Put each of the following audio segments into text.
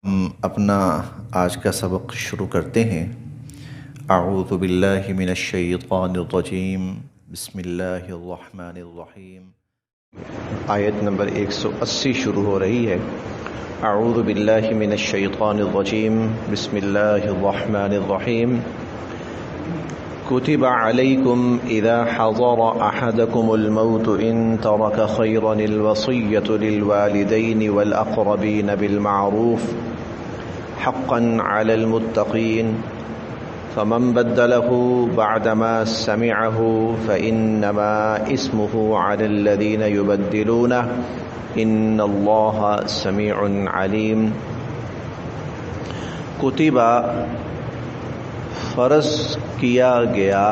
ہم اپنا آج کا سبق شروع کرتے ہیں۔ اعوذ باللہ من الشیطان الرجیم، بسم اللہ الرحمن الرحیم۔ آیت نمبر 180 شروع ہو رہی ہے۔ اعوذ باللہ من الشیطان الرجیم، بسم اللہ الرحمن الرحیم۔ كتب عليكم إذا حضر أحدكم الموت إن ترك خيرا الوصية للوالدين والأقربين بالمعروف حقا على المتقين فمن بدله بعدما سمعه فإنما اسمه على الذين يبدلونه إن الله سميع عليم۔ كتب فرض کیا گیا،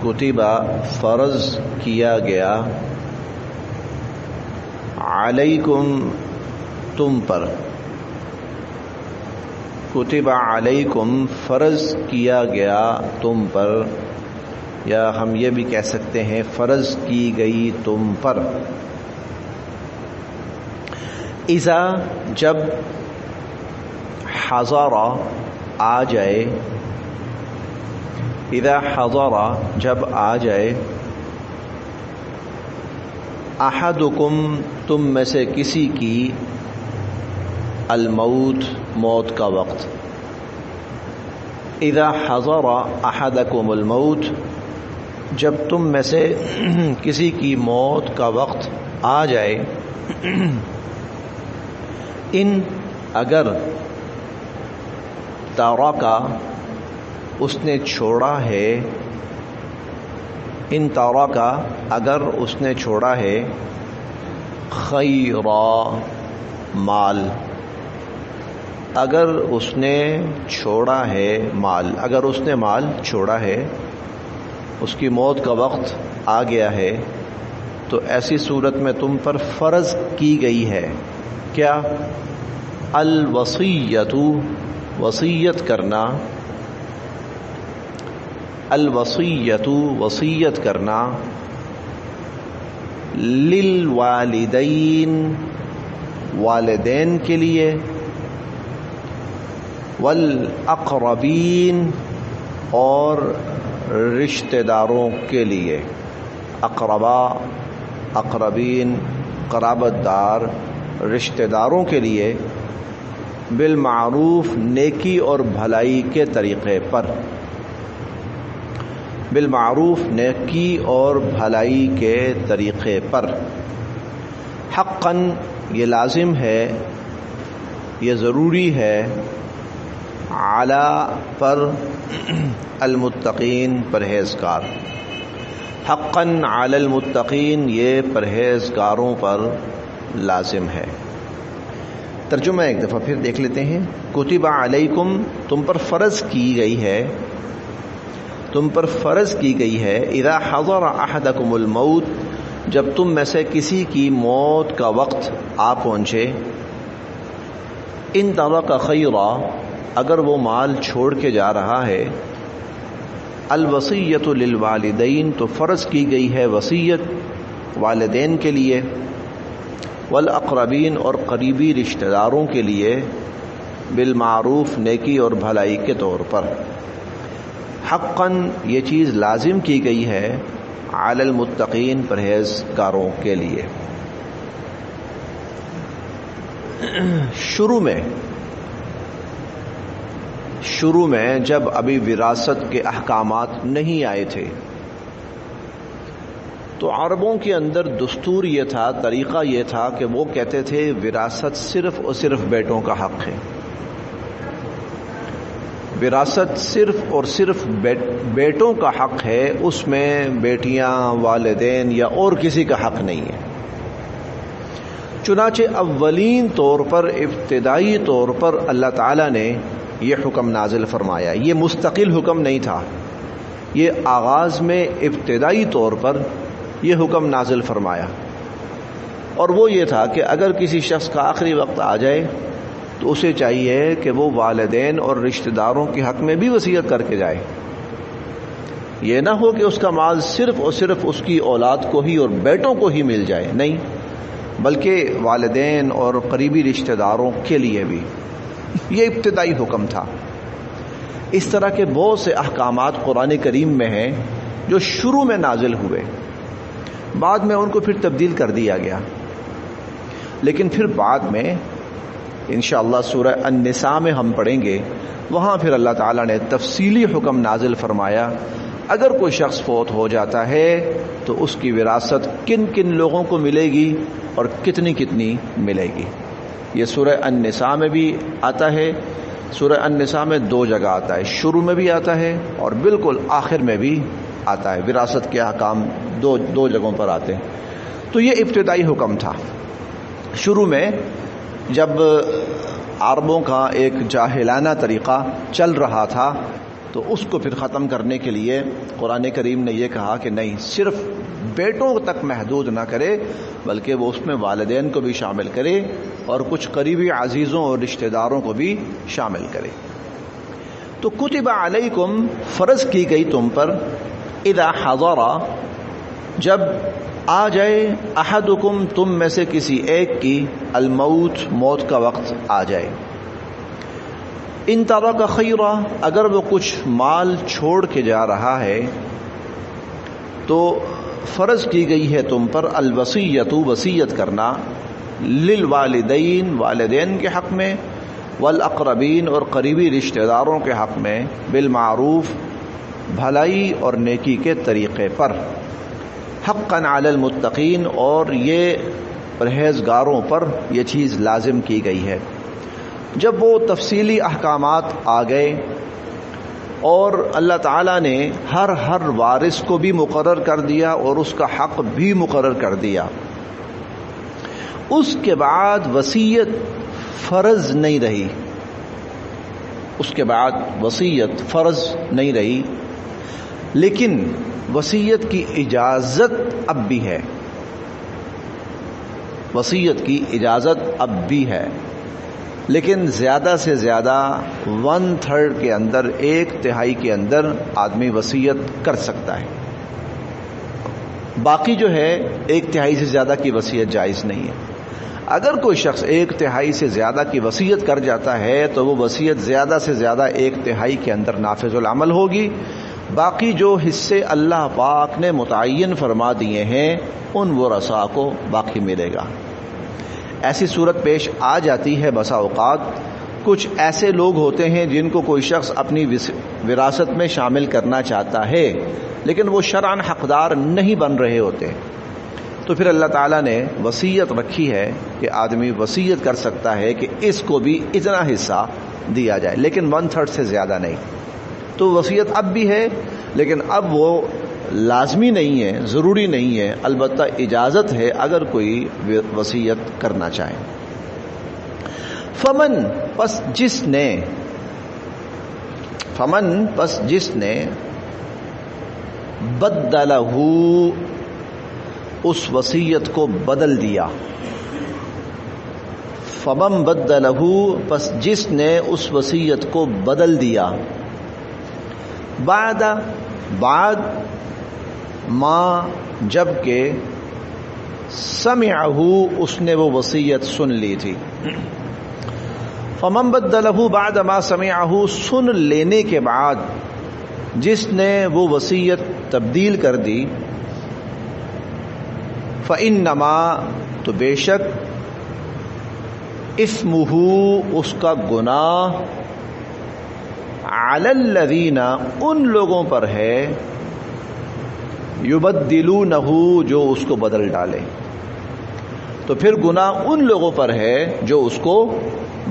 کتبہ فرض کیا گیا، علیکم تم پر، کتبہ علیکم فرض کیا گیا تم پر، یا ہم یہ بھی کہہ سکتے ہیں فرض کی گئی تم پر۔ اذا جب، حضر آ جائے، اذا حضر جب آ جائے، احدکم تم میں سے کسی کی، الموت موت کا وقت، اذا حضر احدکم الموت جب تم میں سے کسی کی موت کا وقت آ جائے، ان اگر، تارکا اس نے چھوڑا ہے، ان تارکا اگر اس نے چھوڑا ہے، خیرا مال، اگر اس نے چھوڑا ہے مال، اگر اس نے مال چھوڑا ہے، اس کی موت کا وقت آ گیا ہے، تو ایسی صورت میں تم پر فرض کی گئی ہے کیا؟ الوصیت، وصیت کرنا، الوصیت وصیت کرنا، للوالدین والدین کے لیے، والاقربین اور رشتہ داروں کے لیے، اقربا، اقربین قرابت دار، رشتہ داروں کے لیے، بالمعروف نیکی اور بھلائی کے طریقے پر، بالمعروف نیکی اور بھلائی کے طریقے پر، حقاً یہ لازم ہے، یہ ضروری ہے، علی پر، المتقین پرہیزگار، حقاً علی المتقین یہ پرہیزگاروں پر لازم ہے۔ ترجمہ ایک دفعہ پھر دیکھ لیتے ہیں۔ کتب علیکم تم پر فرض کی گئی ہے، تم پر فرض کی گئی ہے، اذا حضر احدکم الموت جب تم میں سے کسی کی موت کا وقت آ پہنچے، ان ترک خیرا اگر وہ مال چھوڑ کے جا رہا ہے، الوصیت للوالدین تو فرض کی گئی ہے وصیت والدین کے لیے، والاقربین اور قریبی رشتہ داروں کے لیے، بالمعروف نیکی اور بھلائی کے طور پر، حقاً یہ چیز لازم کی گئی ہے، علی المتقین پرہیزگاروں کے لیے۔ شروع میں جب ابھی وراثت کے احکامات نہیں آئے تھے تو عربوں کے اندر دستور یہ تھا، طریقہ یہ تھا کہ وہ کہتے تھے وراثت صرف اور صرف بیٹوں کا حق ہے، وراثت صرف اور صرف بیٹوں کا حق ہے، اس میں بیٹیاں، والدین یا اور کسی کا حق نہیں ہے۔ چنانچہ اولین طور پر، ابتدائی طور پر اللہ تعالیٰ نے یہ حکم نازل فرمایا، یہ مستقل حکم نہیں تھا، یہ آغاز میں ابتدائی طور پر یہ حکم نازل فرمایا، اور وہ یہ تھا کہ اگر کسی شخص کا آخری وقت آ جائے تو اسے چاہیے کہ وہ والدین اور رشتہ داروں کے حق میں بھی وصیت کر کے جائے، یہ نہ ہو کہ اس کا مال صرف اور صرف اس کی اولاد کو ہی اور بیٹوں کو ہی مل جائے، نہیں، بلکہ والدین اور قریبی رشتہ داروں کے لیے بھی یہ ابتدائی حکم تھا۔ اس طرح کے بہت سے احکامات قرآن کریم میں ہیں جو شروع میں نازل ہوئے، بعد میں ان کو پھر تبدیل کر دیا گیا، لیکن پھر بعد میں انشاءاللہ سورہ النساء میں ہم پڑھیں گے، وہاں پھر اللہ تعالیٰ نے تفصیلی حکم نازل فرمایا اگر کوئی شخص فوت ہو جاتا ہے تو اس کی وراثت کن کن لوگوں کو ملے گی اور کتنی کتنی ملے گی۔ یہ سورہ النساء میں بھی آتا ہے، سورہ النساء میں 2 جگہ آتا ہے، شروع میں بھی آتا ہے اور بالکل آخر میں بھی آتا ہے، وراثت کے احکام دو جگہوں پر آتے ہیں۔ تو یہ ابتدائی حکم تھا۔ شروع میں جب عربوں کا ایک جاہلانہ طریقہ چل رہا تھا تو اس کو پھر ختم کرنے کے لیے قرآن کریم نے یہ کہا کہ نہیں، صرف بیٹوں تک محدود نہ کرے بلکہ وہ اس میں والدین کو بھی شامل کرے اور کچھ قریبی عزیزوں اور رشتہ داروں کو بھی شامل کرے۔ تو کتب علیکم فرض کی گئی تم پر، اذا حضر جب آ جائے، احدکم تم میں سے کسی ایک کی، الموت موت کا وقت آ جائے، ان ترک خیرا اگر وہ کچھ مال چھوڑ کے جا رہا ہے تو فرض کی گئی ہے تم پر الوصیت وصیت کرنا، للوالدین والدین کے حق میں، والاقربین اور قریبی رشتہ داروں کے حق میں، بالمعروف بھلائی اور نیکی کے طریقے پر، حقا علی المتقین اور یہ پرہیزگاروں پر یہ چیز لازم کی گئی ہے۔ جب وہ تفصیلی احکامات آ گئے اور اللہ تعالیٰ نے ہر وارث کو بھی مقرر کر دیا اور اس کا حق بھی مقرر کر دیا، اس کے بعد وصیت فرض نہیں رہی، اس کے بعد وصیت فرض نہیں رہی، لیکن وصیت کی اجازت اب بھی ہے، وصیت کی اجازت اب بھی ہے، لیکن زیادہ سے زیادہ 1/3 کے اندر، 1/3 کے اندر آدمی وصیت کر سکتا ہے، باقی جو ہے 1/3 سے زیادہ کی وصیت جائز نہیں ہے۔ اگر کوئی شخص 1/3 سے زیادہ کی وصیت کر جاتا ہے تو وہ وصیت زیادہ سے زیادہ 1/3 کے اندر نافذ العمل ہوگی، باقی جو حصے اللہ پاک نے متعین فرما دیے ہیں ان ورثاء کو باقی ملے گا۔ ایسی صورت پیش آ جاتی ہے بسا اوقات، کچھ ایسے لوگ ہوتے ہیں جن کو کوئی شخص اپنی وراثت میں شامل کرنا چاہتا ہے لیکن وہ شرعاً حقدار نہیں بن رہے ہوتے، تو پھر اللہ تعالیٰ نے وصیت رکھی ہے کہ آدمی وصیت کر سکتا ہے کہ اس کو بھی اتنا حصہ دیا جائے، لیکن 1/3 سے زیادہ نہیں۔ تو وصیت اب بھی ہے لیکن اب وہ لازمی نہیں ہے، ضروری نہیں ہے، البتہ اجازت ہے اگر کوئی وصیت کرنا چاہے۔ فمن پس جس نے بدلہ اس وصیت کو بدل دیا، فمن بدلہ پس جس نے اس وصیت کو بدل دیا، بعد ما جب کہ سمعہ اس نے وہ وصیت سن لی تھی، فمن بدلہ بعد ما سمعہ سن لینے کے بعد جس نے وہ وصیت تبدیل کر دی، فإنما تو بے شک اسمہ اس کا گناہ علی الذین ان لوگوں پر ہے، یبدلونہ جو اس کو بدل ڈالے، تو پھر گناہ ان لوگوں پر ہے جو اس کو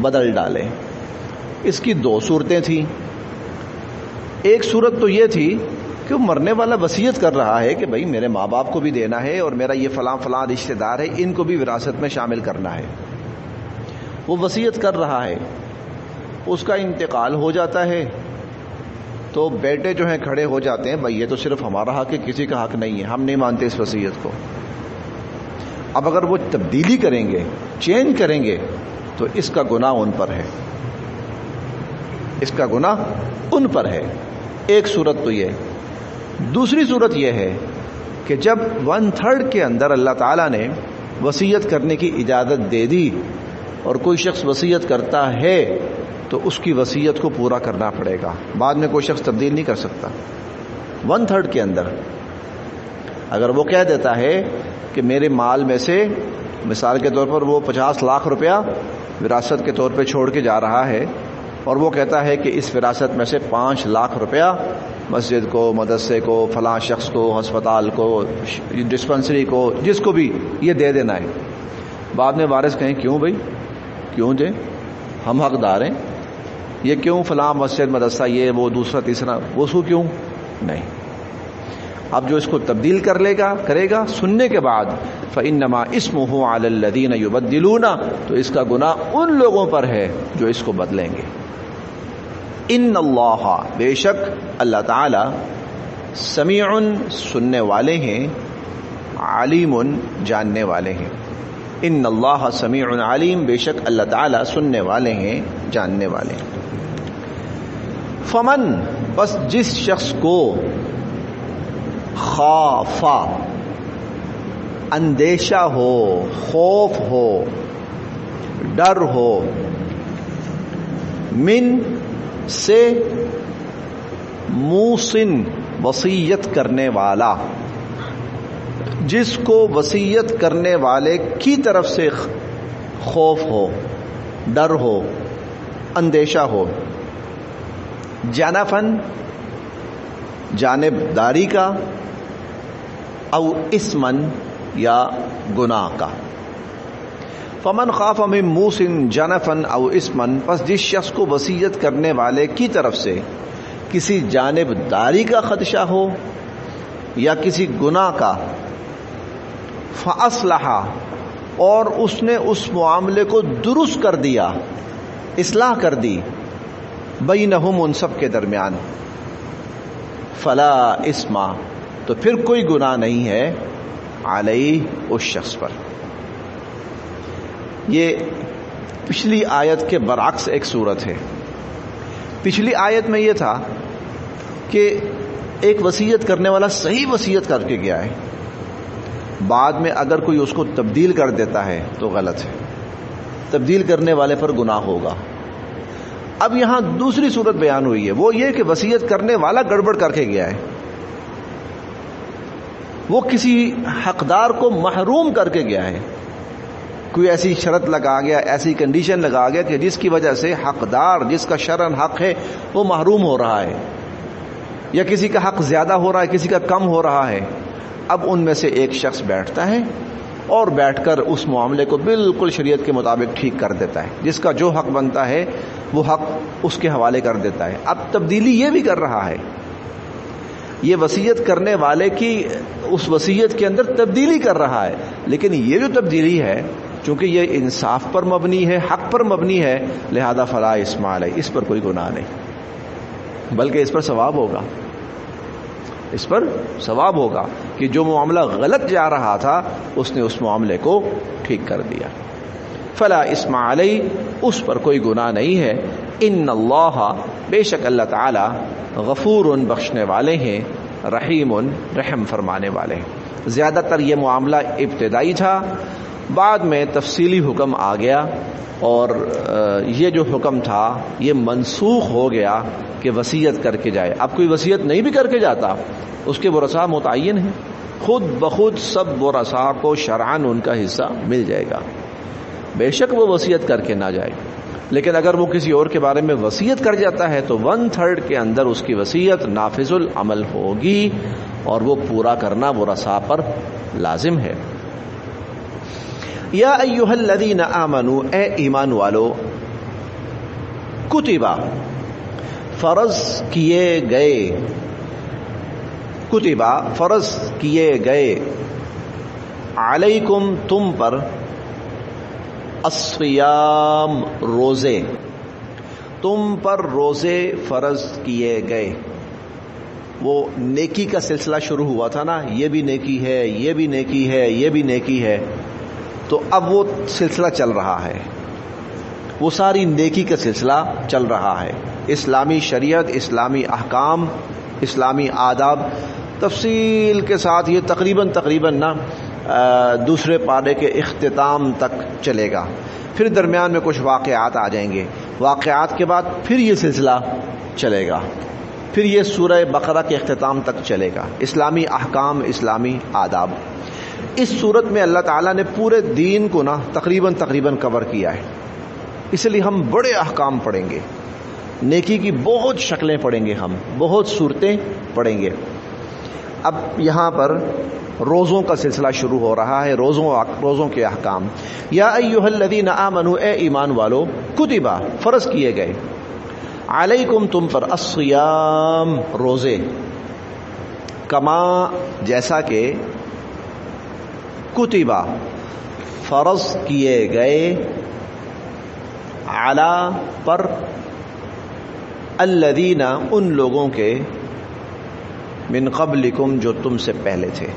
بدل ڈالے۔ اس کی 2 صورتیں تھیں، ایک صورت تو یہ تھی کہ مرنے والا وصیت کر رہا ہے کہ بھائی میرے ماں باپ کو بھی دینا ہے اور میرا یہ فلاں فلاں رشتہ دار ہے، ان کو بھی وراثت میں شامل کرنا ہے، وہ وصیت کر رہا ہے، اس کا انتقال ہو جاتا ہے تو بیٹے جو ہیں کھڑے ہو جاتے ہیں، بھائی یہ تو صرف ہمارا حق ہے، کسی کا حق نہیں ہے، ہم نہیں مانتے اس وصیت کو۔ اب اگر وہ تبدیلی کریں گے، چینج کریں گے تو اس کا گناہ ان پر ہے، اس کا گناہ ان پر ہے۔ ایک صورت تو یہ، دوسری صورت یہ ہے کہ جب 1/3 کے اندر اللہ تعالیٰ نے وصیت کرنے کی اجازت دے دی اور کوئی شخص وصیت کرتا ہے تو اس کی وصیت کو پورا کرنا پڑے گا، بعد میں کوئی شخص تبدیل نہیں کر سکتا۔ 1/3 کے اندر اگر وہ کہہ دیتا ہے کہ میرے مال میں سے مثال کے طور پر وہ 50 لاکھ روپیہ وراثت کے طور پہ چھوڑ کے جا رہا ہے اور وہ کہتا ہے کہ اس وراثت میں سے 5 لاکھ روپیہ مسجد کو، مدرسے کو، فلاں شخص کو، ہسپتال کو، ڈسپنسری کو، جس کو بھی یہ دے دینا ہے، بعد میں وارث کہیں کیوں بھائی کیوں دیں، ہم حقدار ہیں، یہ کیوں فلاں مسجد مدرسہ یہ وہ دوسرا تیسرا وہ سو کیوں نہیں۔ اب جو اس کو تبدیل کرے گا سننے کے بعد فإنما اسمہ علی الذین یبدلون، تو اس کا گناہ ان لوگوں پر ہے جو اس کو بدلیں گے۔ ان اللہ، بے شک اللہ تعالی، سمیع، سننے والے ہیں، علیم، جاننے والے ہیں۔ ان اللہ سمیع علیم، بے شک اللہ تعالی سننے والے ہیں، جاننے والے ہیں۔ فمن، بس جس شخص کو خافا، اندیشہ ہو، خوف ہو، ڈر ہو، من سے، موسن، وصیت کرنے والا، جس کو وصیت کرنے والے کی طرف سے خوف ہو، ڈر ہو، اندیشہ ہو، جنفن، جانبداری کا، او اسمن، یا گناہ کا۔ فمن خاف من موسن جنفن او اسمن، پس جس شخص کو وصیت کرنے والے کی طرف سے کسی جانبداری کا خدشہ ہو یا کسی گناہ کا، فاصلح، اور اس نے اس معاملے کو درست کر دیا، اصلاح کر دی، بینہم، ان سب کے درمیان، فلا اسم، تو پھر کوئی گناہ نہیں ہے، علیہ، اس شخص پر۔ یہ پچھلی آیت کے برعکس ایک صورت ہے۔ پچھلی آیت میں یہ تھا کہ ایک وصیت کرنے والا صحیح وصیت کر کے گیا ہے، بعد میں اگر کوئی اس کو تبدیل کر دیتا ہے تو غلط ہے، تبدیل کرنے والے پر گناہ ہوگا۔ اب یہاں دوسری صورت بیان ہوئی ہے، وہ یہ کہ وصیت کرنے والا گڑبڑ کر کے گیا ہے، وہ کسی حقدار کو محروم کر کے گیا ہے، کوئی ایسی شرط لگا گیا، ایسی کنڈیشن لگا گیا کہ جس کی وجہ سے حقدار جس کا شرعاً حق ہے وہ محروم ہو رہا ہے، یا کسی کا حق زیادہ ہو رہا ہے، کسی کا کم ہو رہا ہے۔ اب ان میں سے ایک شخص بیٹھتا ہے اور بیٹھ کر اس معاملے کو بالکل شریعت کے مطابق ٹھیک کر دیتا ہے، جس کا جو حق بنتا ہے وہ حق اس کے حوالے کر دیتا ہے۔ اب تبدیلی یہ بھی کر رہا ہے، یہ وصیت کرنے والے کی اس وصیت کے اندر تبدیلی کر رہا ہے، لیکن یہ جو تبدیلی ہے چونکہ یہ انصاف پر مبنی ہے، حق پر مبنی ہے، لہذا فلا اسم علیہ، اس پر کوئی گناہ نہیں، بلکہ اس پر ثواب ہوگا، اس پر ثواب ہوگا کہ جو معاملہ غلط جا رہا تھا اس نے اس معاملے کو ٹھیک کر دیا۔ فلا اسم علیہ، اس پر کوئی گناہ نہیں ہے۔ ان اللہ، بے شک اللہ تعالی، غفور، بخشنے والے ہیں، رحیم، رحم فرمانے والے ہیں۔ زیادہ تر یہ معاملہ ابتدائی تھا، بعد میں تفصیلی حکم آ گیا اور یہ جو حکم تھا یہ منسوخ ہو گیا کہ وصیت کر کے جائے۔ اب کوئی وصیت نہیں بھی کر کے جاتا، اس کے ورثاء متعین ہیں، خود بخود سب ورثاء کو شرعاً ان کا حصہ مل جائے گا، بے شک وہ وصیت کر کے نہ جائے، لیکن اگر وہ کسی اور کے بارے میں وصیت کر جاتا ہے تو 1/3 کے اندر اس کی وصیت نافذ العمل ہوگی اور وہ پورا کرنا ورثاء پر لازم ہے۔ یا ایھا الذین آمنوا، اے ایمان والو، کتبہ، فرض کیے گئے، کتبہ، فرض کیے گئے، علیکم، تم پر، الصیام، روزے، تم پر روزے فرض کیے گئے۔ وہ نیکی کا سلسلہ شروع ہوا تھا نا، یہ بھی نیکی ہے، یہ بھی نیکی ہے، یہ بھی نیکی ہے، تو اب وہ سلسلہ چل رہا ہے، وہ ساری نیکی کا سلسلہ چل رہا ہے۔ اسلامی شریعت، اسلامی احکام، اسلامی آداب تفصیل کے ساتھ، یہ تقریباً نا دوسرے پارے کے اختتام تک چلے گا. پھر درمیان میں کچھ واقعات آ جائیں گے. واقعات کے بعد پھر یہ سلسلہ چلے گا. پھر یہ سورہ بقرہ کے اختتام تک چلے گا. اسلامی احکام، اسلامی آداب. اس صورت میں اللہ تعالیٰ نے پورے دین کو تقریباً کور کیا ہے. اس لیے ہم بڑے احکام پڑھیں گے. نیکی کی بہت شکلیں پڑھیں گے، ہم بہت صورتیں پڑھیں گے. اب یہاں پر روزوں کا سلسلہ شروع ہو رہا ہے. روزوں کے احکام. یا ایھا الذین آمنوا، اے ایمان والو، کتبہ فرض کیے گئے، علیکم تم پر، الصیام روزے، کما جیسا کہ، کتبہ فرض کیے گئے، علی پر، الذین ان لوگوں کے، من قبلکم جو تم سے پہلے تھے.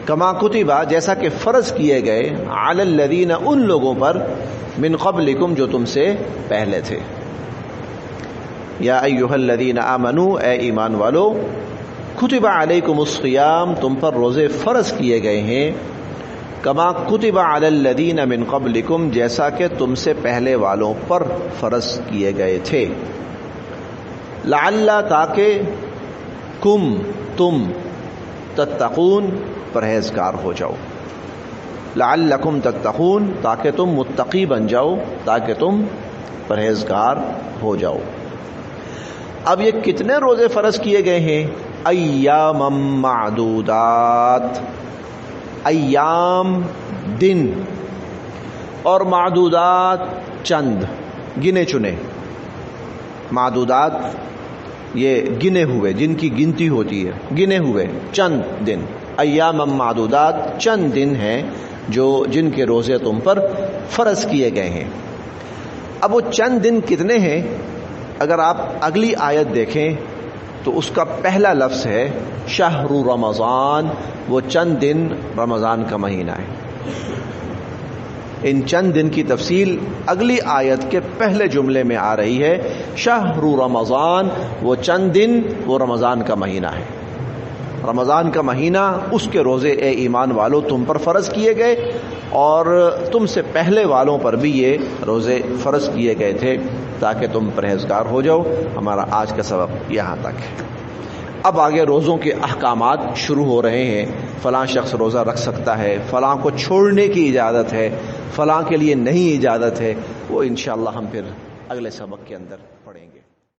کما کتبہ جیسا کہ فرض کیے گئے، علی الذین ان لوگوں پر، من قبلکم جو تم سے پہلے تھے. یا ایھا الذین آمنوا، اے ایمان والو، کتب علیکم الصیام تم پر روزے فرض کیے گئے ہیں، کما کتب علی الذین من قبلکم جیسا کہ تم سے پہلے والوں پر فرض کیے گئے تھے. لعل تاکہ، تم تتقون پرہیزگار ہو جاؤ. لعلکم تتقون تاکہ تم متقی بن جاؤ، تاکہ تم پرہیزگار ہو جاؤ. اب یہ کتنے روزے فرض کیے گئے ہیں؟ ایام معدودات. ایام دن، اور معدودات چند، گنے چنے. معدودات یہ گنے ہوئے، جن کی گنتی ہوتی ہے، گنے ہوئے چند دن. ایام معدودات چند دن ہیں جن کے روزے تم پر فرض کیے گئے ہیں. اب وہ چند دن کتنے ہیں؟ اگر آپ اگلی آیت دیکھیں تو اس کا پہلا لفظ ہے شہر رمضان. وہ چند دن رمضان کا مہینہ ہے. ان چند دن کی تفصیل اگلی آیت کے پہلے جملے میں آ رہی ہے. شہر رمضان، وہ چند دن، وہ رمضان کا مہینہ ہے. رمضان کا مہینہ، اس کے روزے اے ایمان والو تم پر فرض کیے گئے، اور تم سے پہلے والوں پر بھی یہ روزے فرض کیے گئے تھے تاکہ تم پرہیزگار ہو جاؤ. ہمارا آج کا سبق یہاں تک ہے. اب آگے روزوں کے احکامات شروع ہو رہے ہیں. فلاں شخص روزہ رکھ سکتا ہے، فلاں کو چھوڑنے کی اجازت ہے، فلاں کے لیے نہیں اجازت ہے. وہ انشاءاللہ ہم پھر اگلے سبق کے اندر پڑھیں گے.